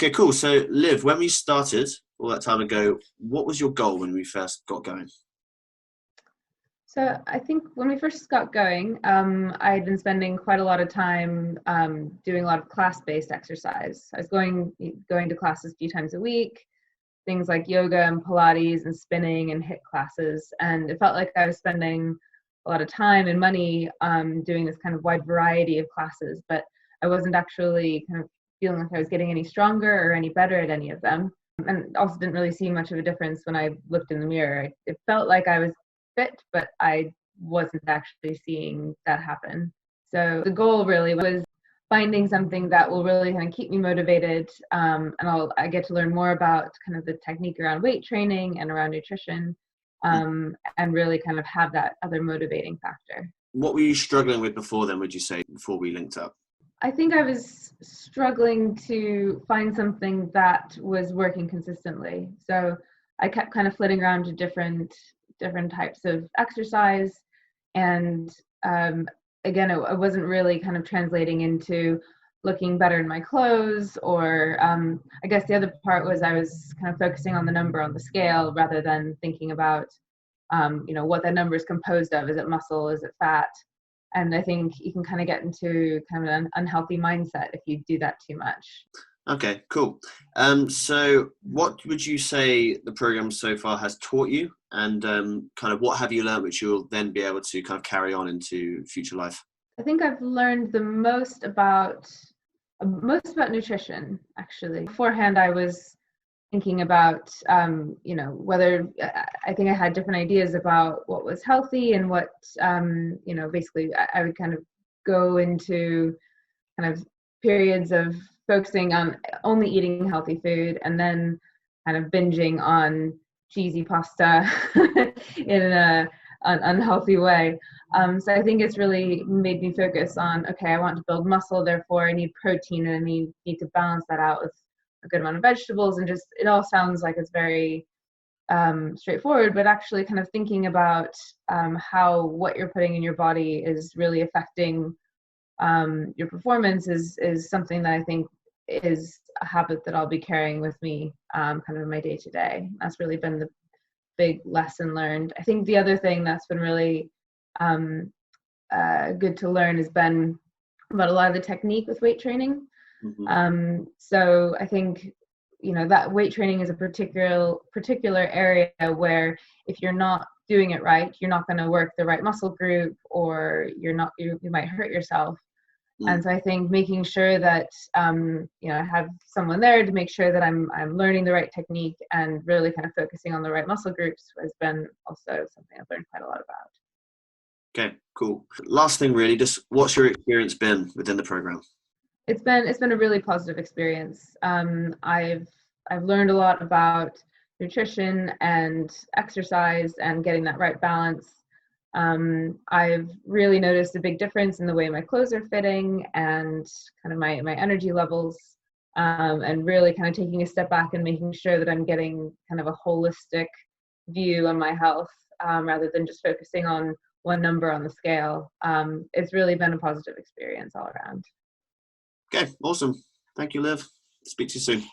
Okay, cool. So, Liv, when we started all that time ago, what was your goal when we first got going? So I think when we first got going, I had been spending quite a lot of time doing a lot of class-based exercise. I was going to classes a few times a week, things like yoga and Pilates and spinning and HIIT classes, and it felt like I was spending a lot of time and money doing this kind of wide variety of classes, but I wasn't actually kind of feeling like I was getting any stronger or any better at any of them. And also didn't really see much of a difference when I looked in the mirror. It felt like I was fit, but I wasn't actually seeing that happen. So the goal really was finding something that will really kind of keep me motivated, and I get to learn more about kind of the technique around weight training and around nutrition, and really kind of have that other motivating factor. What were you struggling with before then, would you say, before we linked up? I think I was struggling to find something that was working consistently. So I kept kind of flitting around to different types of exercise, and again, it wasn't really kind of translating into looking better in my clothes, or I guess the other part was I was kind of focusing on the number on the scale rather than thinking about what that number is composed of. Is it muscle? Is it fat? And I think you can kind of get into kind of an unhealthy mindset if you do that too much. Okay, cool. So what would you say the program so far has taught you, and kind of what have you learned which you'll then be able to kind of carry on into future life? I think I've learned the most about nutrition, actually. Beforehand, I was thinking about, whether I think I had different ideas about what was healthy and what, basically I would kind of go into kind of periods of focusing on only eating healthy food and then kind of binging on cheesy pasta in an unhealthy way. So I think it's really made me focus on, okay, I want to build muscle, therefore I need protein, and I need to balance that out with a good amount of vegetables. And just, it all sounds like it's very straightforward, but actually kind of thinking about how what you're putting in your body is really affecting your performance is something that I think is a habit that I'll be carrying with me kind of in my day to day. That's really been the big lesson learned. I think the other thing that's been really good to learn has been about a lot of the technique with weight training. So I think that weight training is a particular area where if you're not doing it right, you're not going to work the right muscle group, or you might hurt yourself. And so I think making sure that I have someone there to make sure that I'm learning the right technique and really kind of focusing on the right muscle groups has been also something I've learned quite a lot about. Okay, cool. Last thing, really, just what's your experience been within the program? It's been a really positive experience. I've learned a lot about nutrition and exercise and getting that right balance. I've really noticed a big difference in the way my clothes are fitting and kind of my energy levels, and really kind of taking a step back and making sure that I'm getting kind of a holistic view on my health, rather than just focusing on one number on the scale. It's really been a positive experience all around. Okay, awesome. Thank you, Liv. Speak to you soon.